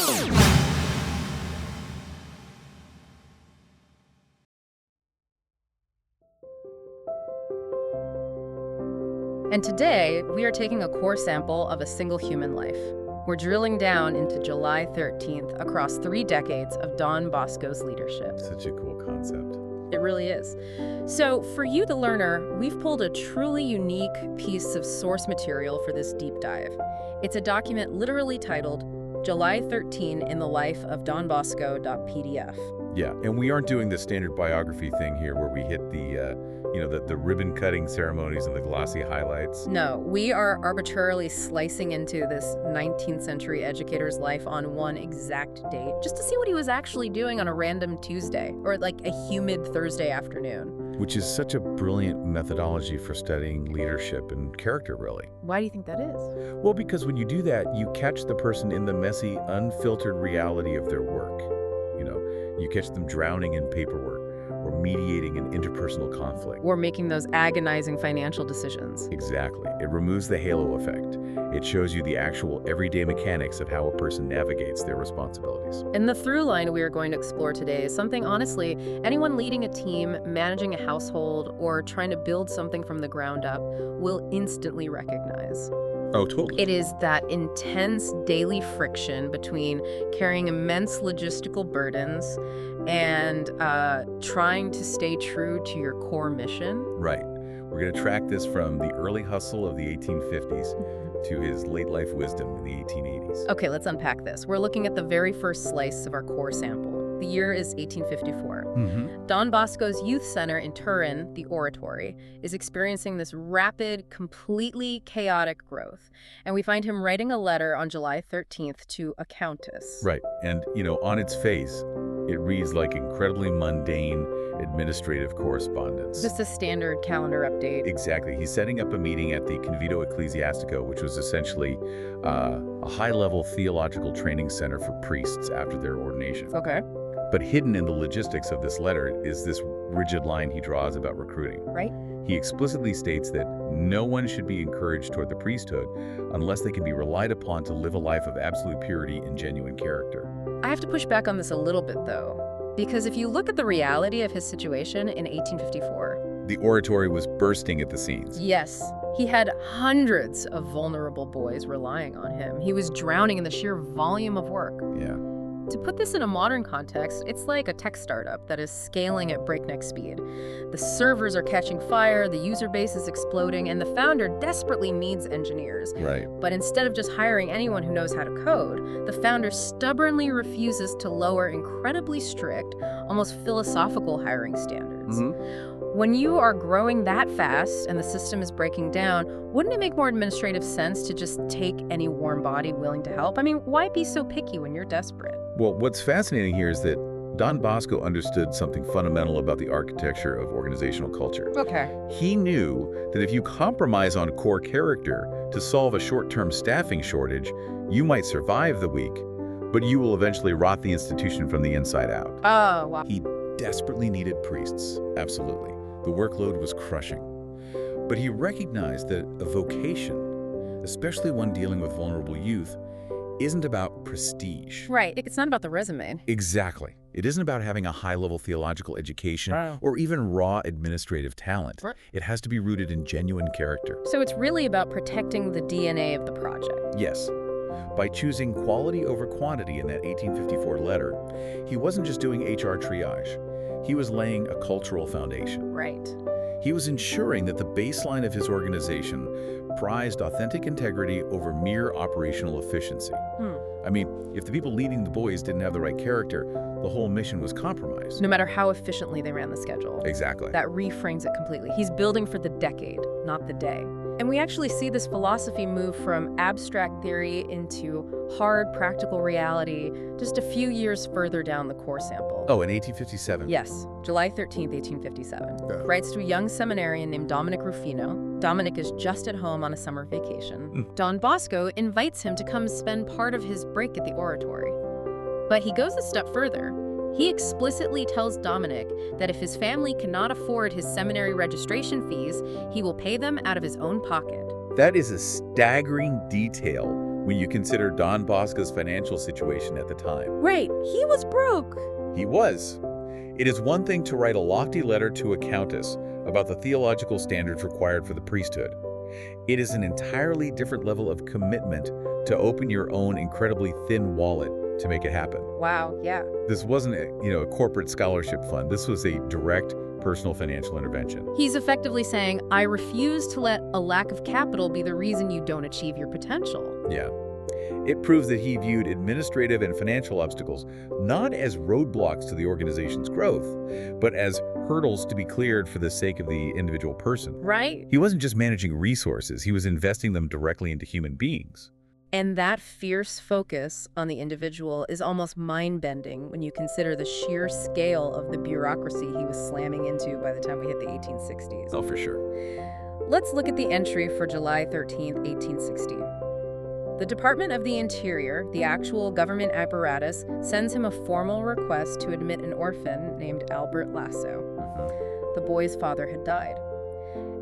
And today, we are taking a core sample of a single human life. We're drilling down into July 13th across 3 decades of Don Bosco's leadership. Such a cool concept. It really is. So, for you, the learner, we've pulled a truly unique piece of source material for this deep dive. It's a document literally titled July 13 in the Life of Don Bosco.pdf. Yeah, and we aren't doing the standard biography thing here where we hit the ribbon-cutting ceremonies and the glossy highlights. No, we are arbitrarily slicing into this 19th century educator's life on one exact date, just to see what he was actually doing on a random Tuesday, or like a humid Thursday afternoon. Which is such a brilliant methodology for studying leadership and character, really. Why do you think that is? Well, because when you do that, you catch the person in the messy, unfiltered reality of their work. You catch them drowning in paperwork, or mediating an interpersonal conflict. Or making those agonizing financial decisions. Exactly. It removes the halo effect. It shows you the actual everyday mechanics of how a person navigates their responsibilities. And the through line we are going to explore today is something, honestly, anyone leading a team, managing a household, or trying to build something from the ground up will instantly recognize. Oh, totally. It is that intense daily friction between carrying immense logistical burdens and trying to stay true to your core mission. Right. We're going to track this from the early hustle of the 1850s to his late life wisdom in the 1880s. Okay, let's unpack this. We're looking at the very first slice of our core sample. The year is 1854. Don Bosco's youth center in Turin, the Oratory, is experiencing this rapid, completely chaotic growth. And we find him writing a letter on July 13th to a countess. Right. And, on its face, it reads like incredibly mundane administrative correspondence. Just a standard calendar update. Exactly. He's setting up a meeting at the Convito Ecclesiastico, which was essentially a high-level theological training center for priests after their ordination. Okay. But hidden in the logistics of this letter is this rigid line he draws about recruiting. Right. He explicitly states that no one should be encouraged toward the priesthood unless they can be relied upon to live a life of absolute purity and genuine character. I have to push back on this a little bit, though, because if you look at the reality of his situation in 1854... The Oratory was bursting at the seams. Yes. He had hundreds of vulnerable boys relying on him. He was drowning in the sheer volume of work. Yeah. To put this in a modern context, it's like a tech startup that is scaling at breakneck speed. The servers are catching fire, the user base is exploding, and the founder desperately needs engineers. Right. But instead of just hiring anyone who knows how to code, the founder stubbornly refuses to lower incredibly strict, almost philosophical hiring standards. When you are growing that fast and the system is breaking down, wouldn't it make more administrative sense to just take any warm body willing to help? I mean, why be so picky when you're desperate? Well, what's fascinating here is that Don Bosco understood something fundamental about the architecture of organizational culture. Okay. He knew that if you compromise on core character to solve a short-term staffing shortage, you might survive the week, but you will eventually rot the institution from the inside out. Oh, wow. He desperately needed priests, absolutely. The workload was crushing. But he recognized that a vocation, especially one dealing with vulnerable youth, isn't about prestige. Right. It's not about the resume. Exactly. It isn't about having a high-level theological education or even raw administrative talent. Right. It has to be rooted in genuine character. So it's really about protecting the DNA of the project. Yes. By choosing quality over quantity in that 1854 letter, he wasn't just doing HR triage. He was laying a cultural foundation. Right. He was ensuring that the baseline of his organization prized authentic integrity over mere operational efficiency. I mean, if the people leading the boys didn't have the right character, the whole mission was compromised. No matter how efficiently they ran the schedule. Exactly. That reframes it completely. He's building for the decade, not the day. And we actually see this philosophy move from abstract theory into hard, practical reality just a few years further down the core sample. Oh, in 1857? Yes, July 13th, 1857. Writes to a young seminarian named Dominic Rufino. Dominic is just at home on a summer vacation. Don Bosco invites him to come spend part of his break at the Oratory. But he goes a step further. He explicitly tells Dominic that if his family cannot afford his seminary registration fees, he will pay them out of his own pocket. That is a staggering detail when you consider Don Bosco's financial situation at the time. Right, he was broke. He was. It is one thing to write a lofty letter to a countess about the theological standards required for the priesthood. It is an entirely different level of commitment to open your own incredibly thin wallet to make it happen. Wow, yeah. This wasn't a corporate scholarship fund. This was a direct personal financial intervention. He's effectively saying, I refuse to let a lack of capital be the reason you don't achieve your potential. Yeah. It proves that he viewed administrative and financial obstacles not as roadblocks to the organization's growth, but as hurdles to be cleared for the sake of the individual person. Right? He wasn't just managing resources, he was investing them directly into human beings. And that fierce focus on the individual is almost mind-bending when you consider the sheer scale of the bureaucracy he was slamming into by the time we hit the 1860s. Oh, for sure. Let's look at the entry for July 13th, 1860. The Department of the Interior, the actual government apparatus, sends him a formal request to admit an orphan named Albert Lasso. The boy's father had died.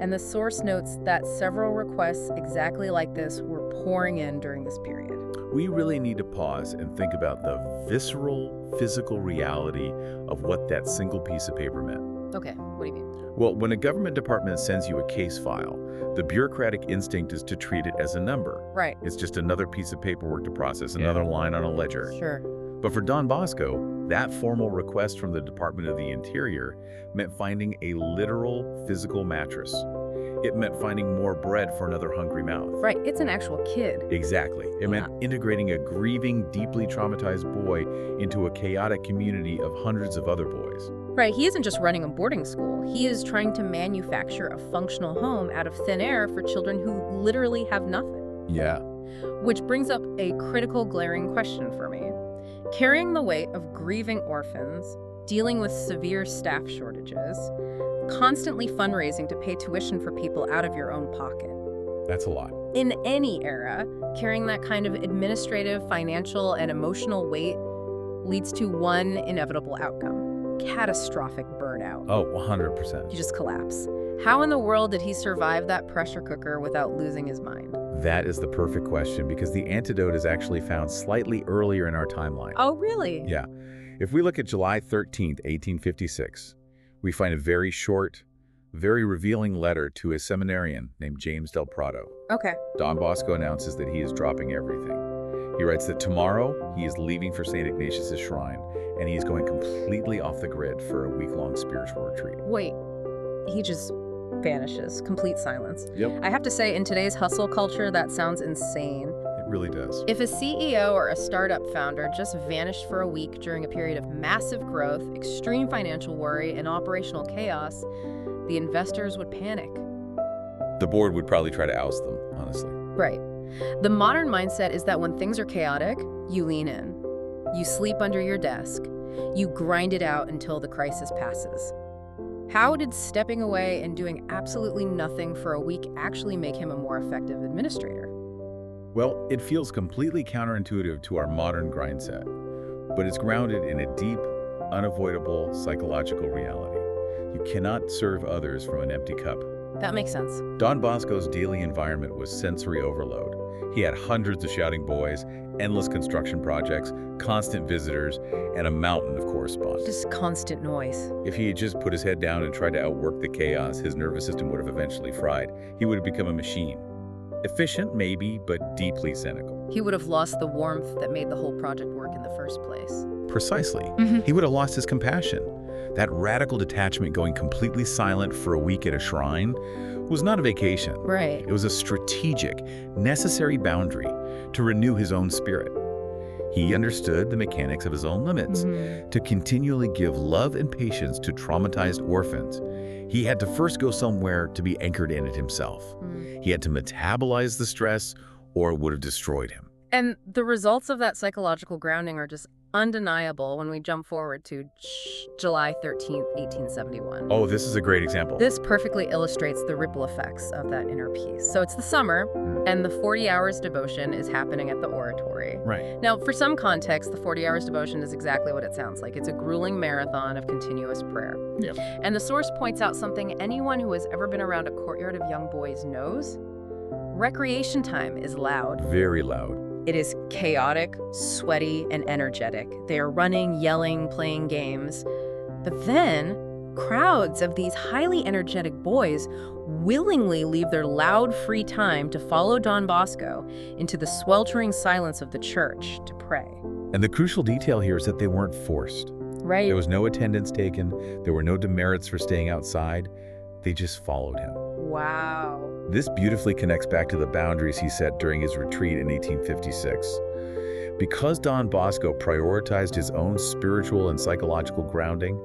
And the source notes that several requests exactly like this were pouring in during this period. We really need to pause and think about the visceral, physical reality of what that single piece of paper meant. Okay, what do you mean? Well, when a government department sends you a case file, the bureaucratic instinct is to treat it as a number. Right. It's just another piece of paperwork to process, another line on a ledger. Sure. But for Don Bosco, that formal request from the Department of the Interior meant finding a literal physical mattress. It meant finding more bread for another hungry mouth. Right, it's an actual kid. Exactly. It meant integrating a grieving, deeply traumatized boy into a chaotic community of hundreds of other boys. Right, he isn't just running a boarding school. He is trying to manufacture a functional home out of thin air for children who literally have nothing. Yeah. Which brings up a critical, glaring question for me. Carrying the weight of grieving orphans, dealing with severe staff shortages, constantly fundraising to pay tuition for people out of your own pocket. That's a lot. In any era, carrying that kind of administrative, financial, and emotional weight leads to one inevitable outcome: catastrophic burnout. Oh, 100%. You just collapse. How in the world did he survive that pressure cooker without losing his mind? That is the perfect question, because the antidote is actually found slightly earlier in our timeline. Oh, really? Yeah. If we look at July 13th, 1856, we find a very short, very revealing letter to a seminarian named James del Prado. Okay. Don Bosco announces that he is dropping everything. He writes that tomorrow he is leaving for St. Ignatius's shrine, and he's going completely off the grid for a week-long spiritual retreat. Wait, he just vanishes, complete silence. Yep. I have to say, in today's hustle culture, that sounds insane. It really does. If a CEO or a startup founder just vanished for a week during a period of massive growth, extreme financial worry, and operational chaos, the investors would panic. The board would probably try to oust them, honestly. Right. The modern mindset is that when things are chaotic, you lean in. You sleep under your desk. You grind it out until the crisis passes. How did stepping away and doing absolutely nothing for a week actually make him a more effective administrator? Well, it feels completely counterintuitive to our modern grind set, but it's grounded in a deep, unavoidable psychological reality. You cannot serve others from an empty cup. That makes sense. Don Bosco's daily environment was sensory overload. He had hundreds of shouting boys, endless construction projects, constant visitors, and a mountain of correspondence. Just constant noise. If he had just put his head down and tried to outwork the chaos, his nervous system would have eventually fried. He would have become a machine. Efficient, maybe, but deeply cynical. He would have lost the warmth that made the whole project work in the first place. Precisely. He would have lost his compassion. That radical detachment, going completely silent for a week at a shrine, was not a vacation. Right. It was a strategic, necessary boundary to renew his own spirit. He understood the mechanics of his own limits. To continually give love and patience to traumatized orphans, he had to first go somewhere to be anchored in it himself. He had to metabolize the stress, or it would have destroyed him. And the results of that psychological grounding are just undeniable when we jump forward to July 13th, 1871. Oh, this is a great example. This perfectly illustrates the ripple effects of that inner peace. So it's the summer, and the 40 hours devotion is happening at the oratory. Right. Now, for some context, the 40 hours devotion is exactly what it sounds like. It's a grueling marathon of continuous prayer. Yep. And the source points out something anyone who has ever been around a courtyard of young boys knows. Recreation time is loud. Very loud. It is chaotic, sweaty, and energetic. They are running, yelling, playing games. But then, crowds of these highly energetic boys willingly leave their loud free time to follow Don Bosco into the sweltering silence of the church to pray. And the crucial detail here is that they weren't forced. Right. There was no attendance taken. There were no demerits for staying outside. They just followed him. Wow. This beautifully connects back to the boundaries he set during his retreat in 1856. Because Don Bosco prioritized his own spiritual and psychological grounding,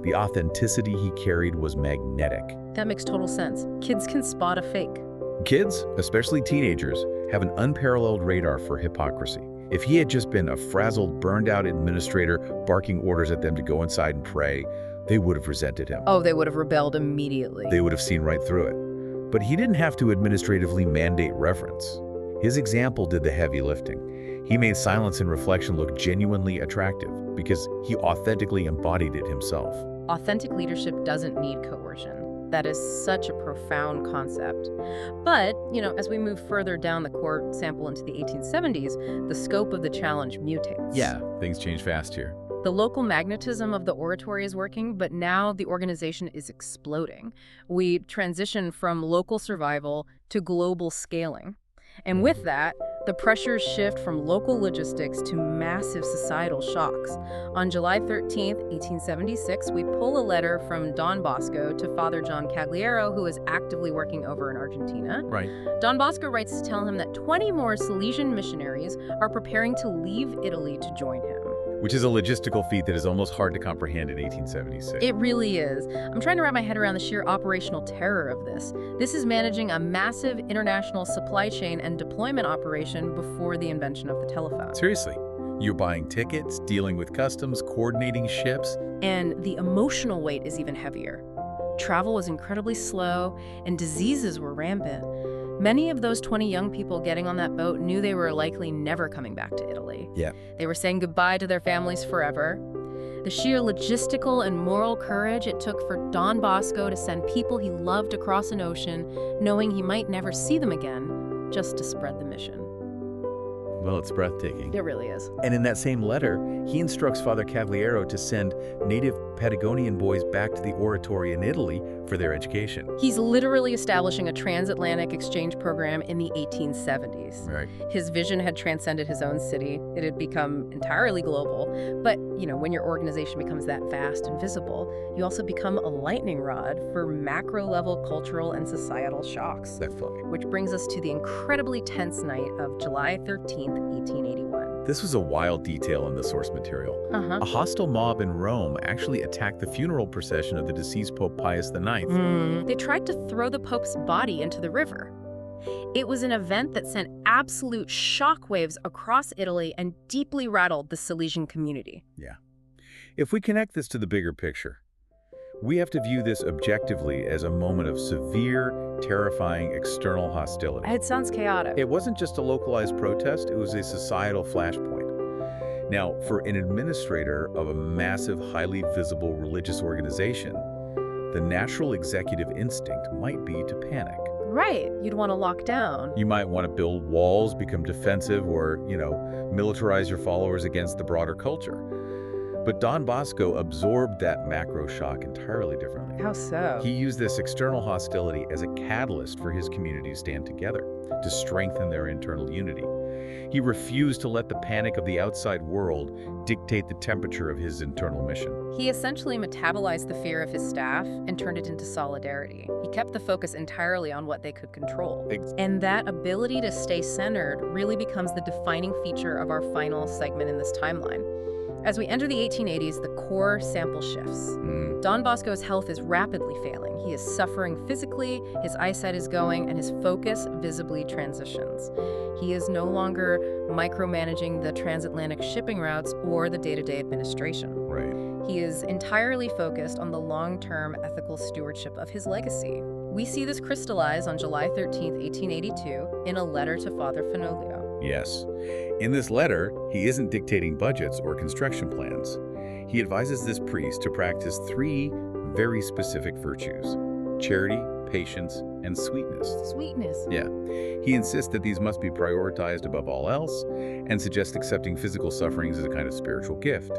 the authenticity he carried was magnetic. That makes total sense. Kids can spot a fake. Kids, especially teenagers, have an unparalleled radar for hypocrisy. If he had just been a frazzled, burned-out administrator barking orders at them to go inside and pray, they would have resented him. Oh, they would have rebelled immediately. They would have seen right through it. But he didn't have to administratively mandate reverence. His example did the heavy lifting. He made silence and reflection look genuinely attractive because he authentically embodied it himself. Authentic leadership doesn't need coercion. That is such a profound concept. But, as we move further down the court sample into the 1870s, the scope of the challenge mutates. Yeah, things change fast here. The local magnetism of the oratory is working, but now the organization is exploding. We transition from local survival to global scaling. And with that, the pressures shift from local logistics to massive societal shocks. On July 13th, 1876, we pull a letter from Don Bosco to Father John Cagliero, who is actively working over in Argentina. Right. Don Bosco writes to tell him that 20 more Salesian missionaries are preparing to leave Italy to join him. Which is a logistical feat that is almost hard to comprehend in 1876. It really is. I'm trying to wrap my head around the sheer operational terror of this. This is managing a massive international supply chain and deployment operation before the invention of the telephone. Seriously, you're buying tickets, dealing with customs, coordinating ships. And the emotional weight is even heavier. Travel was incredibly slow, and diseases were rampant. Many of those 20 young people getting on that boat knew they were likely never coming back to Italy. Yeah. They were saying goodbye to their families forever. The sheer logistical and moral courage it took for Don Bosco to send people he loved across an ocean, knowing he might never see them again, just to spread the mission. Well, it's breathtaking. It really is. And in that same letter, he instructs Father Cagliero to send native Patagonian boys back to the oratory in Italy for their education. He's literally establishing a transatlantic exchange program in the 1870s. Right. His vision had transcended his own city. It had become entirely global. But, when your organization becomes that vast and visible, you also become a lightning rod for macro-level cultural and societal shocks. Definitely. Which brings us to the incredibly tense night of July 13th, 1881. This was a wild detail in the source material. A hostile mob in Rome actually attacked the funeral procession of the deceased Pope Pius IX. They tried to throw the Pope's body into the river. It was an event that sent absolute shockwaves across Italy and deeply rattled the Salesian community. Yeah. If we connect this to the bigger picture, we have to view this objectively as a moment of severe, terrifying external hostility. It sounds chaotic. It wasn't just a localized protest, it was a societal flashpoint. Now, for an administrator of a massive, highly visible religious organization, the natural executive instinct might be to panic. Right. You'd want to lock down. You might want to build walls, become defensive, or, militarize your followers against the broader culture. But Don Bosco absorbed that macro shock entirely differently. How so? He used this external hostility as a catalyst for his community to stand together, to strengthen their internal unity. He refused to let the panic of the outside world dictate the temperature of his internal mission. He essentially metabolized the fear of his staff and turned it into solidarity. He kept the focus entirely on what they could control. And that ability to stay centered really becomes the defining feature of our final segment in this timeline. As we enter the 1880s, the core sample shifts. Don Bosco's health is rapidly failing. He is suffering physically, his eyesight is going, and his focus visibly transitions. He is no longer micromanaging the transatlantic shipping routes or the day-to-day administration. Right. He is entirely focused on the long-term ethical stewardship of his legacy. We see this crystallize on July 13th, 1882, in a letter to Father Fenoglio. Yes. In this letter, he isn't dictating budgets or construction plans. He advises this priest to practice 3 very specific virtues: charity, patience, and sweetness. Sweetness. Yeah. He insists that these must be prioritized above all else and suggests accepting physical sufferings as a kind of spiritual gift.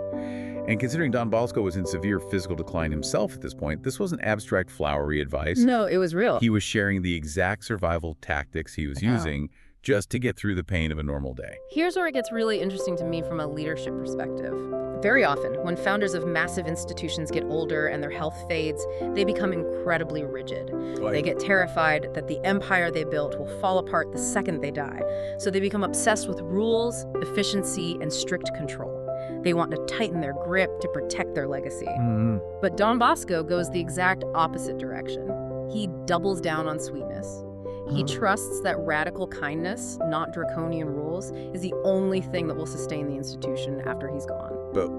And considering Don Bosco was in severe physical decline himself at this point, this wasn't abstract, flowery advice. No, it was real. He was sharing the exact survival tactics he was using just to get through the pain of a normal day. Here's where it gets really interesting to me from a leadership perspective. Very often, when founders of massive institutions get older and their health fades, they become incredibly rigid. They get terrified that the empire they built will fall apart the second they die. So they become obsessed with rules, efficiency, and strict control. They want to tighten their grip to protect their legacy. But Don Bosco goes the exact opposite direction. He doubles down on sweetness. He trusts that radical kindness, not draconian rules, is the only thing that will sustain the institution after he's gone. But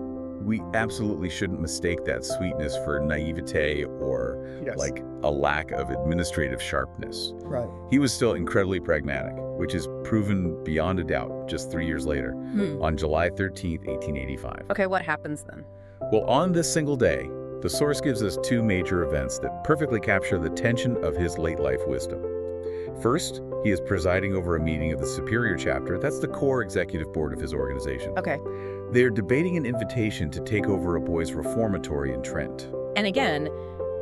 we absolutely shouldn't mistake that sweetness for naivete or like a lack of administrative sharpness. Right. He was still incredibly pragmatic, which is proven beyond a doubt just 3 years later, on July 13th, 1885. Okay, what happens then? Well, on this single day, the source gives us two major events that perfectly capture the tension of his late life wisdom. First, he is presiding over a meeting of the Superior Chapter. That's the core executive board of his organization. Okay. They're debating an invitation to take over a boys' reformatory in Trent. And again,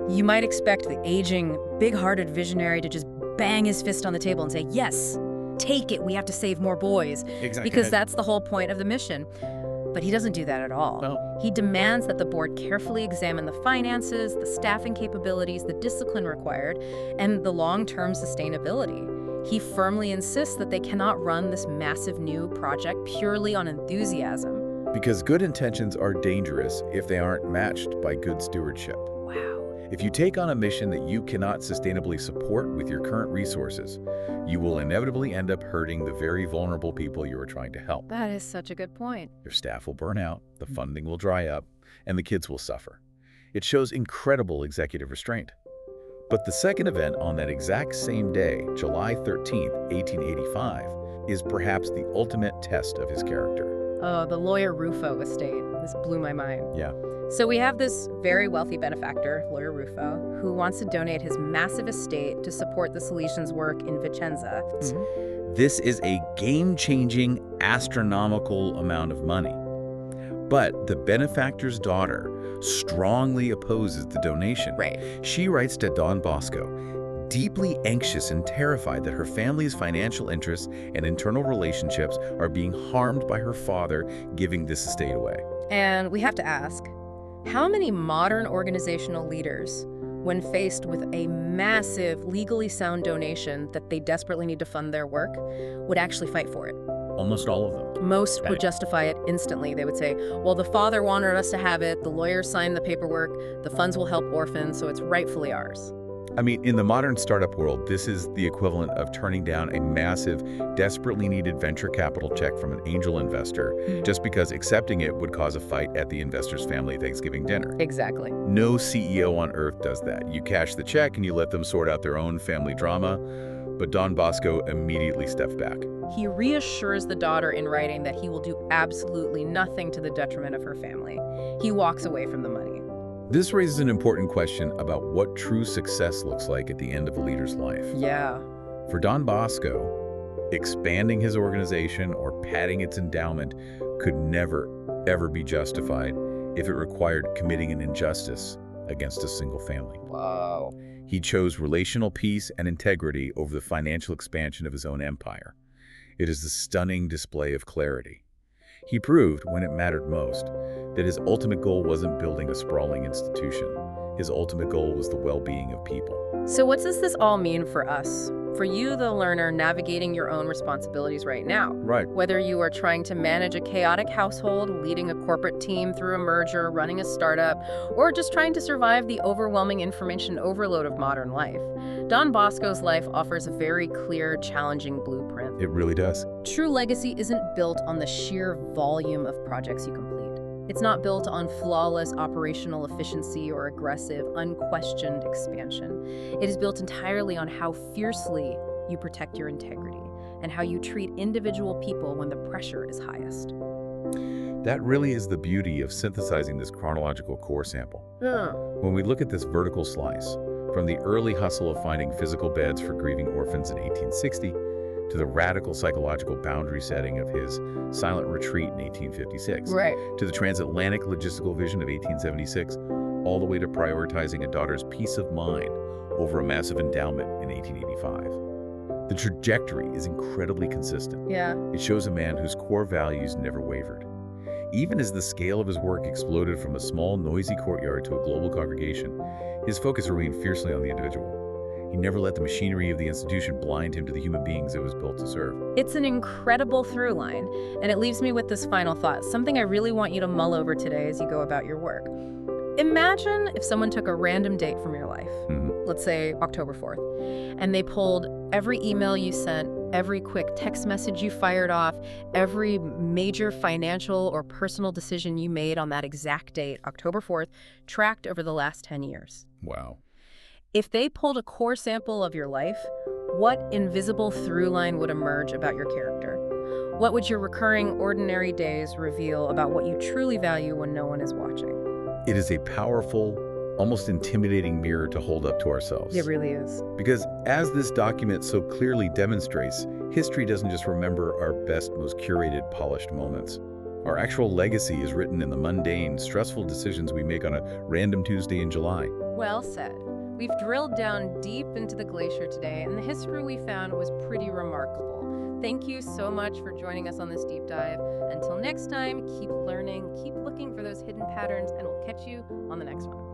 you might expect the aging, big-hearted visionary to just bang his fist on the table and say, yes, take it, we have to save more boys. Exactly. Because that's the whole point of the mission. But he doesn't do that at all. No. He demands that the board carefully examine the finances, the staffing capabilities, the discipline required, and the long-term sustainability. He firmly insists that they cannot run this massive new project purely on enthusiasm. Because good intentions are dangerous if they aren't matched by good stewardship. Wow. If you take on a mission that you cannot sustainably support with your current resources, you will inevitably end up hurting the very vulnerable people you are trying to help. That is such a good point. Your staff will burn out, the funding will dry up, and the kids will suffer. It shows incredible executive restraint. But the second event on that exact same day, July 13th, 1885, is perhaps the ultimate test of his character. Oh, the lawyer Rufo estate. This blew my mind. Yeah. So we have this very wealthy benefactor, lawyer Rufo, who wants to donate his massive estate to support the Salesians' work in Vicenza. This is a game-changing, astronomical amount of money. But the benefactor's daughter strongly opposes the donation. Right. She writes to Don Bosco, deeply anxious and terrified that her family's financial interests and internal relationships are being harmed by her father giving this estate away. And we have to ask, how many modern organizational leaders, when faced with a massive, legally sound donation that they desperately need to fund their work, would actually fight for it? Almost all of them. Most would justify it instantly. They would say, well, the father wanted us to have it, the lawyer signed the paperwork, the funds will help orphans, so it's rightfully ours. I mean, in the modern startup world, this is the equivalent of turning down a massive, desperately needed venture capital check from an angel investor just because accepting it would cause a fight at the investor's family Thanksgiving dinner. Exactly. No CEO on earth does that. You cash the check and you let them sort out their own family drama. But Don Bosco immediately steps back. He reassures the daughter in writing that he will do absolutely nothing to the detriment of her family. He walks away from the money. This raises an important question about what true success looks like at the end of a leader's life. Yeah. For Don Bosco, expanding his organization or padding its endowment could never, ever be justified if it required committing an injustice against a single family. Wow. He chose relational peace and integrity over the financial expansion of his own empire. It is a stunning display of clarity. He proved, when it mattered most, that his ultimate goal wasn't building a sprawling institution. His ultimate goal was the well-being of people. So what does this all mean for us? For you, the learner, navigating your own responsibilities right now. Right. Whether you are trying to manage a chaotic household, leading a corporate team through a merger, running a startup, or just trying to survive the overwhelming information overload of modern life, Don Bosco's life offers a very clear, challenging blueprint. It really does. True legacy isn't built on the sheer volume of projects you complete. It's not built on flawless operational efficiency or aggressive, unquestioned expansion. It is built entirely on how fiercely you protect your integrity and how you treat individual people when the pressure is highest. That really is the beauty of synthesizing this chronological core sample. When we look at this vertical slice, From the early hustle of finding physical beds for grieving orphans in 1860 to the radical psychological boundary setting of his silent retreat in 1856, Right. to the transatlantic logistical vision of 1876, all the way to prioritizing a daughter's peace of mind over a massive endowment in 1885. The trajectory is incredibly consistent. Yeah. It shows a man whose core values never wavered. Even as the scale of his work exploded from a small, noisy courtyard to a global congregation, his focus remained fiercely on the individual. He never let the machinery of the institution blind him to the human beings it was built to serve. It's an incredible through line, and it leaves me with this final thought, something I really want you to mull over today as you go about your work. Imagine if someone took a random date from your life, let's say October 4th, and they pulled every email you sent, every quick text message you fired off, every major financial or personal decision you made on that exact date, October 4th, tracked over the last 10 years. Wow. If they pulled a core sample of your life, what invisible through line would emerge about your character? What would your recurring ordinary days reveal about what you truly value when no one is watching? It is a powerful, almost intimidating mirror to hold up to ourselves. It really is. Because as this document so clearly demonstrates, history doesn't just remember our best, most curated, polished moments. Our actual legacy is written in the mundane, stressful decisions we make on a random Tuesday in July. Well said. We've drilled down deep into the glacier today, and the history we found was pretty remarkable. Thank you so much for joining us on this deep dive. Until next time, keep learning, keep looking for those hidden patterns, and we'll catch you on the next one.